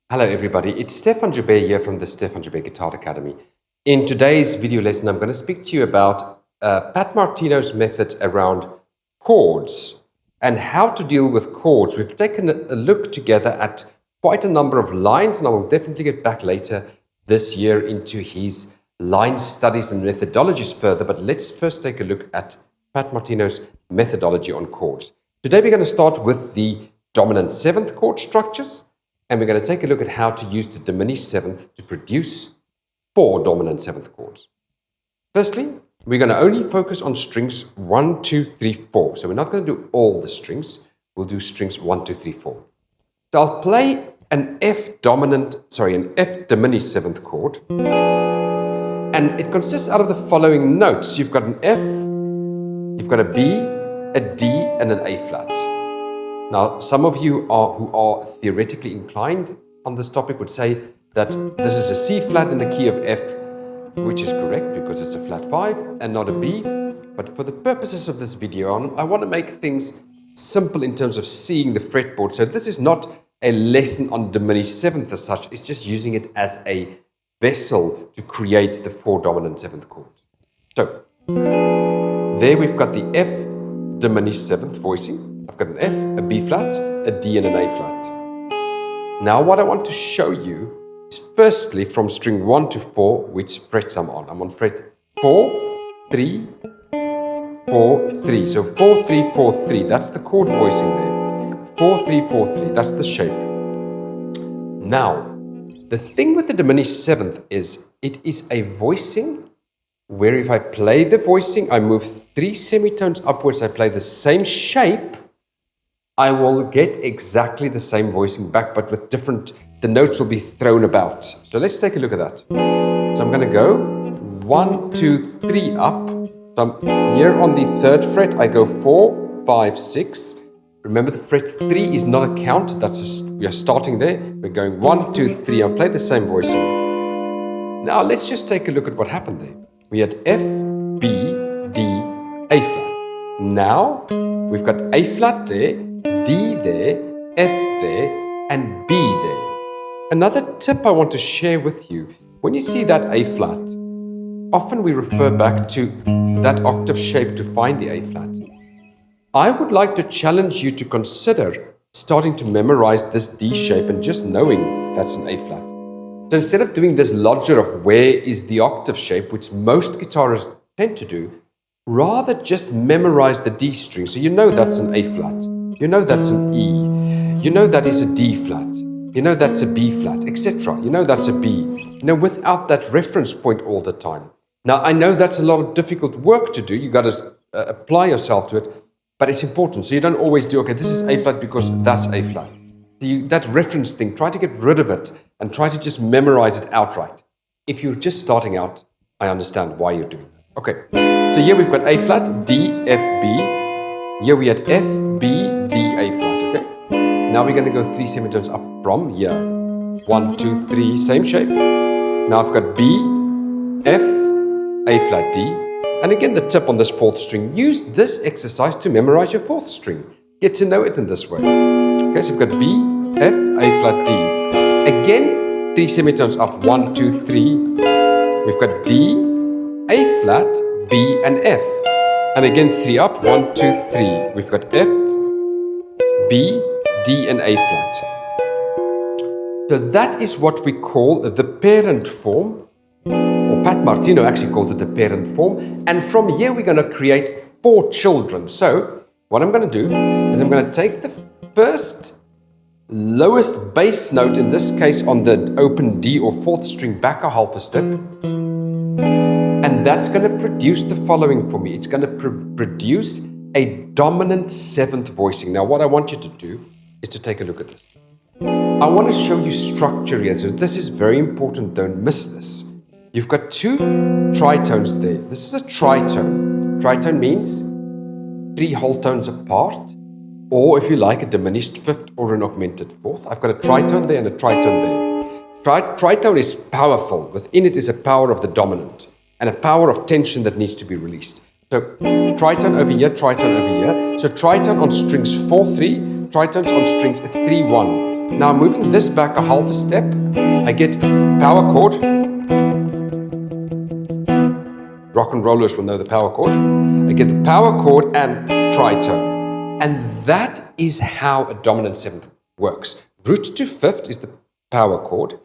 Hello everybody, it's Stefan Joubert here from the Stefan Joubert Guitar Academy. In today's video lesson, I'm going to speak to you about Pat Martino's method around chords and how to deal with chords. We've taken a look together at quite a number of lines, and I will definitely get back later this year into his line studies and methodologies further, but let's first take a look at Pat Martino's methodology on chords. Today we're going to start with the dominant seventh chord structures, and we're going to take a look at how to use the diminished seventh to produce 4 dominant seventh chords. Firstly, we're going to only focus on strings 1, 2, 3, 4. So we're not going to do all the strings. We'll do strings 1, 2, 3, 4. So I'll play an F diminished seventh chord. And it consists out of the following notes. You've got an F, you've got a B, a D, and an A flat. Now, some of you who are theoretically inclined on this topic would say that this is a C flat in the key of F, which is correct because it's a flat 5 and not a B. But for the purposes of this video, I want to make things simple in terms of seeing the fretboard. So this is not a lesson on diminished seventh as such. It's just using it as a vessel to create the 4 dominant seventh chords. So there we've got the F diminished seventh voicing. I've got an F, a B flat, a D, and an A flat. Now what I want to show you is firstly from string 1 to 4, which frets I'm on. I'm on fret 4, 3, 4, 3. So 4, 3, 4, 3. That's the chord voicing there. 4, 3, 4, 3. That's the shape. Now, the thing with the diminished seventh is it is a voicing where if I play the voicing, I move 3 semitones upwards, I play the same shape, I will get exactly the same voicing back, but with different, the notes will be thrown about. So let's take a look at that. So I'm going to go 1, 2, 3 up. So I'm here on the 3rd fret, I go 4, 5, 6. Remember the fret 3 is not a count, we are starting there. We're going 1, 2, 3, I'll play the same voicing. Now let's just take a look at what happened there. We had F, B, D, A flat. Now we've got A flat there, D there, F there, and B there. Another tip I want to share with you, when you see that A flat, often we refer back to that octave shape to find the A flat. I would like to challenge you to consider starting to memorize this D shape and just knowing that's an A flat. So instead of doing this logic of where is the octave shape, which most guitarists tend to do, rather just memorize the D string. So you know that's an A flat, you know that's an E, you know that is a D flat, you know that's a B flat, etc. You know that's a B, without that reference point all the time. Now I know that's a lot of difficult work to do, you got to apply yourself to it, but it's important. So you don't always do, okay, this is A flat because that's A flat. That reference thing, try to get rid of it and try to just memorize it outright. If you're just starting out, I understand why you're doing that. Okay, so here we've got A flat, D, F, B. Here we had F, B, D, A flat, okay? Now we're going to go 3 semitones up from here. 1, 2, 3, same shape. Now I've got B, F, A flat, D. And again, the tip on this 4th string, use this exercise to memorize your 4th string. Get to know it in this way. Okay, so we've got B, F, A flat, D. Again, 3 semitones up, 1, 2, 3. We've got D, A flat, B, and F. And again, 3 up, 1, 2, 3. We've got F, B, D, and A flat. So that is what we call the parent form, or Pat Martino actually calls it the parent form. And from here, we're going to create 4 children. So what I'm going to do is I'm going to take the first lowest bass note, in this case on the open D or 4th string, back a half a step. And that's going to produce the following for me. It's going to produce a dominant 7th voicing. Now what I want you to do is to take a look at this. I want to show you structure here. So this is very important. Don't miss this. You've got 2 tritones there. This is a tritone. Tritone means 3 whole tones apart, or if you like, a diminished 5th or an augmented 4th. I've got a tritone there and a tritone there. Tritone is powerful. Within it is a power of the dominant and a power of tension that needs to be released. So tritone over here, tritone over here. So tritone on strings 4, 3, tritones on strings 3, 1. Now moving this back a half a step, I get power chord. Rock and rollers will know the power chord. I get the power chord and tritone. And that is how a dominant seventh works. Root to fifth is the power chord.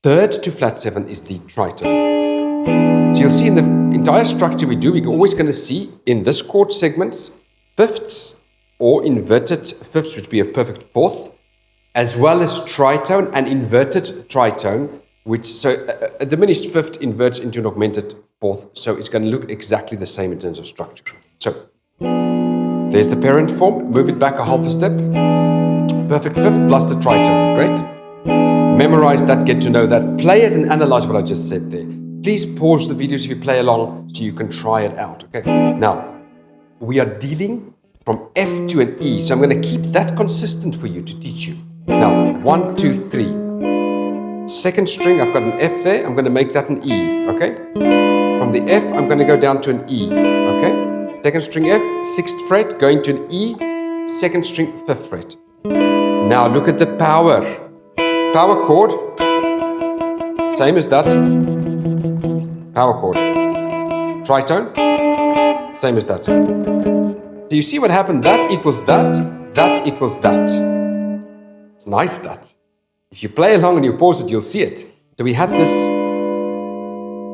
Third to flat seventh is the tritone. So you'll see in the entire structure we're always going to see in this chord segments, fifths or inverted fifths, which would be a perfect fourth, as well as tritone and inverted tritone, a diminished fifth inverts into an augmented fourth, so it's going to look exactly the same in terms of structure. So, there's the parent form, move it back a half a step, perfect fifth plus the tritone, great. Memorize that, get to know that, play it and analyze what I just said there. Please pause the videos if you play along so you can try it out, okay? Now, we are dealing from F to an E, so I'm going to keep that consistent for you to teach you. Now, 1, 2, 3. Second string, I've got an F there. I'm going to make that an E, okay? From the F, I'm going to go down to an E, okay? Second string F, 6th fret, going to an E, second string, 5th fret. Now, look at the power. Power chord, same as that. Power chord. Tritone, same as that. Do you see what happened? That equals that, that equals that. It's nice that. If you play along and you pause it, you'll see it. So we had this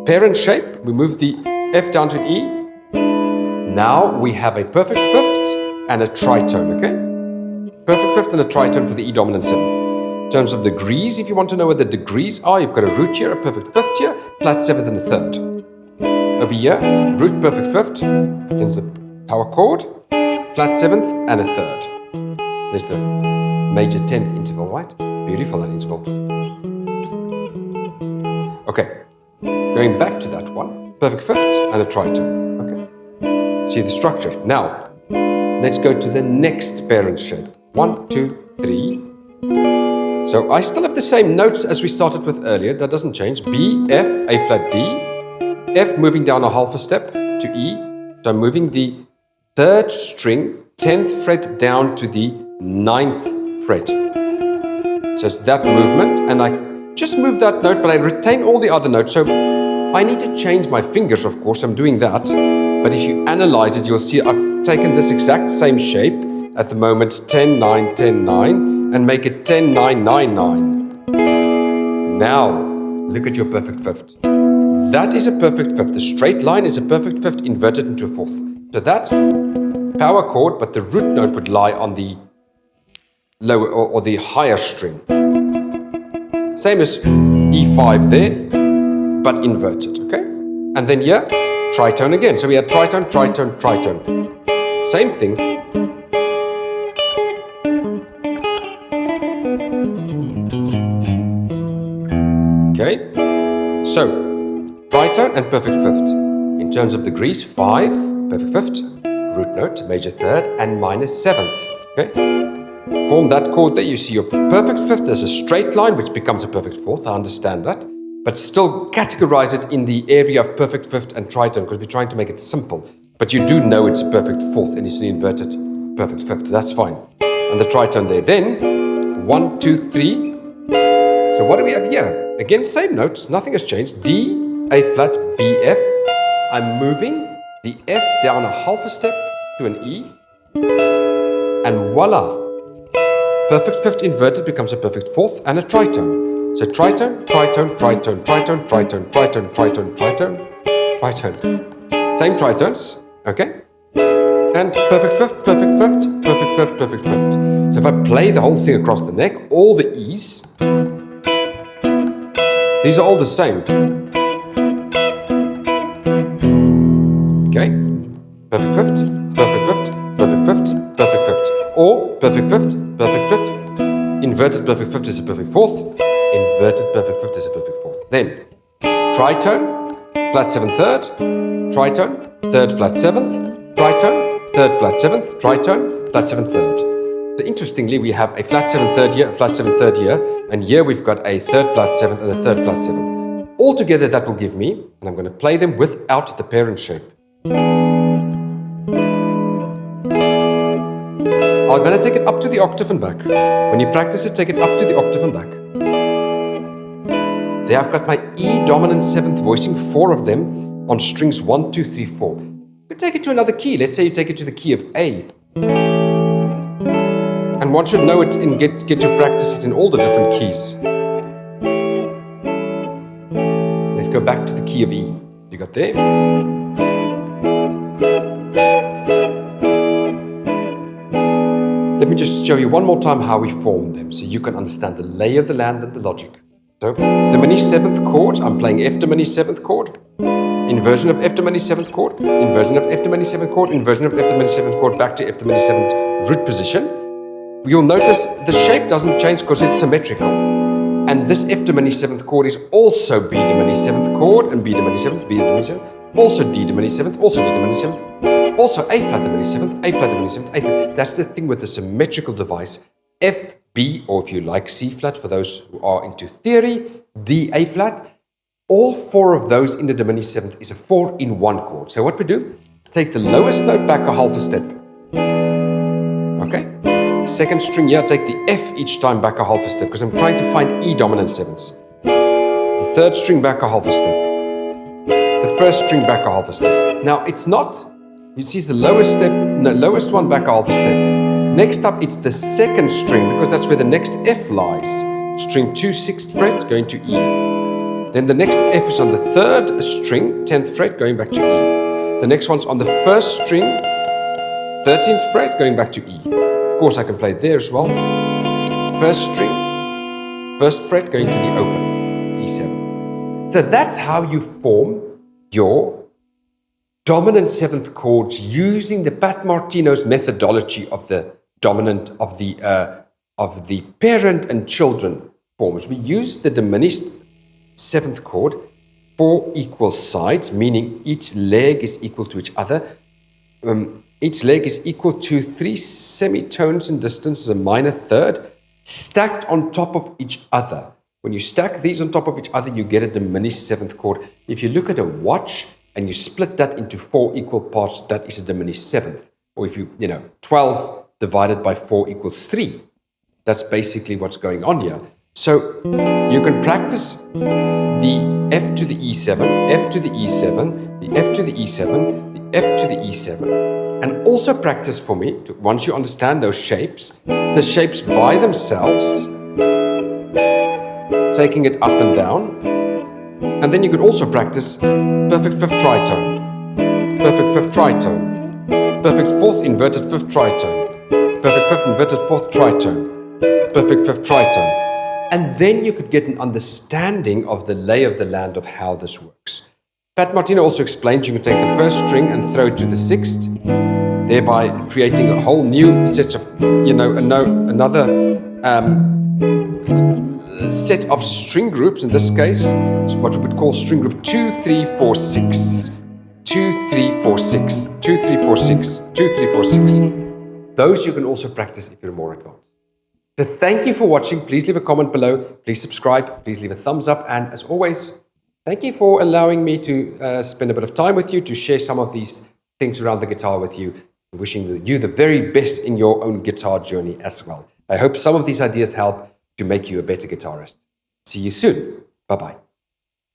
parent shape. We moved the F down to an E. Now we have a perfect fifth and a tritone, okay? Perfect fifth and a tritone for the E dominant seventh. In terms of degrees, if you want to know what the degrees are, you've got a root here, a perfect fifth here, flat seventh and a third. Over here, root perfect fifth, then the power chord, flat seventh and a third. There's the major 10th interval, right? Beautiful, that interval. Okay, going back to that one, perfect fifth and a tritone. Okay, see the structure. Now, let's go to the next parent shape. 1, 2, 3. So I still have the same notes as we started with earlier. That doesn't change. B, F, A flat, D. F moving down a half a step to E. So I'm moving the third string, 10th fret down to the 9th fret. So it's that movement, and I just move that note, but I retain all the other notes. So I need to change my fingers, of course, I'm doing that. But if you analyze it, you'll see I've taken this exact same shape at the moment, 10, 9, 10, 9, and make it 10, 9, 9, 9. Now, look at your perfect fifth. That is a perfect fifth. The straight line is a perfect fifth inverted into a fourth. So that power chord, but the root note would lie on the lower or the higher string. Same as E5 there, but inverted, okay? And then here, tritone again. So we had tritone, tritone, tritone. Same thing. Okay, so tritone and perfect fifth. In terms of degrees, 5, perfect fifth, root note, major third, and minor seventh. Okay, form that chord there. You see your perfect fifth as a straight line, which becomes a perfect fourth. I understand that, but still categorize it in the area of perfect fifth and tritone because we're trying to make it simple. But you do know it's a perfect fourth and it's an inverted perfect fifth. That's fine. And the tritone there. Then 1, 2, 3. So what do we have here? Again, same notes, nothing has changed. D, A flat, B, F. I'm moving the F down a half a step to an E. And voila! Perfect fifth inverted becomes a perfect fourth and a tritone. So tritone, tritone, tritone, tritone, tritone, tritone, tritone, tritone, tritone. Same tritones, okay? And perfect fifth, perfect fifth, perfect fifth, perfect fifth. So if I play the whole thing across the neck, all the E's, these are all the same. Okay? Perfect fifth, perfect fifth, perfect fifth, perfect fifth. Or perfect fifth, perfect fifth. Inverted perfect fifth is a perfect fourth. Inverted perfect fifth is a perfect fourth. Then, tritone, flat seventh third, tritone, third flat seventh, tritone, third flat seventh, tritone, flat seventh third. So interestingly, we have a flat seventh third here, a flat seventh third here, and here we've got a third flat seventh and a third flat seventh. Altogether, that will give me, and I'm going to play them without the parent shape. I'm going to take it up to the octave and back. When you practice it, take it up to the octave and back. There I've got my E dominant 7th voicing, 4 of them on strings 1, 2, 3, 4. You take it to another key. Let's say you take it to the key of A. And one should know it and get to practice it in all the different keys. Let's go back to the key of E. You got there? Let me just show you one more time how we form them so you can understand the lay of the land and the logic. So, diminished 7th chord, I'm playing F diminished 7th chord, inversion of F diminished 7th chord, inversion of F diminished 7th chord, inversion of F diminished 7th chord, back to F diminished 7th root position. You'll notice the shape doesn't change because it's symmetrical. And this F diminished 7th chord is also B diminished 7th chord, and B diminished 7th, B diminished 7th, also D diminished 7th, also D diminished 7th, also A flat diminished 7th, A flat diminished 7th, A flat. That's the thing with the symmetrical device. F, B, or if you like C flat for those who are into theory, D, A flat. All 4 of those in the diminished 7th is a 4-in-1 chord. So what we do, take the lowest note back a half a step. Okay? Second string here, take the F each time back a half a step because I'm trying to find E dominant 7ths. The third string back a half a step. The first string back a half a step. Now it's not, you see the lowest step, no, lowest one back a half a step. Next up, it's the second string because that's where the next F lies. String 2, 6th fret, going to E. Then the next F is on the 3rd string, 10th fret, going back to E. The next one's on the 1st string, 13th fret, going back to E. Of course, I can play it there as well. 1st string, 1st fret, going to the open, E7. So that's how you form your dominant 7th chords using the Pat Martino's methodology of the dominant of the parent and children forms. We use the diminished 7th chord, 4 equal sides, meaning each leg is equal to each other. Each leg is equal to 3 semitones in distance as a minor third, stacked on top of each other. When you stack these on top of each other, you get a diminished 7th chord. If you look at a watch and you split that into 4 equal parts, that is a diminished 7th. Or if 12 divided by 4 equals 3. That's basically what's going on here. So you can practice the F to the E7, F to the E7, the F to the E7, the F to the E7, and also practice for me, once you understand those shapes, the shapes by themselves, taking it up and down, and then you could also practice perfect 5th tritone, perfect 5th tritone, perfect 4th inverted 5th tritone, perfect 5th inverted 4th tritone, perfect 5th tritone. And then you could get an understanding of the lay of the land of how this works. Pat Martino also explained you can take the 1st string and throw it to the 6th, thereby creating a whole new set of, another set of string groups. In this case, what we would call string group 2, 3, 4, 6. 2, 3, 4, 6. 2, 3, 4, 6. 2, 3, 4, 6. Those you can also practice if you're more advanced. So thank you for watching. Please leave a comment below. Please subscribe. Please leave a thumbs up. And as always, thank you for allowing me to spend a bit of time with you to share some of these things around the guitar with you. Wishing you the very best in your own guitar journey as well. I hope some of these ideas help to make you a better guitarist. See you soon. Bye-bye.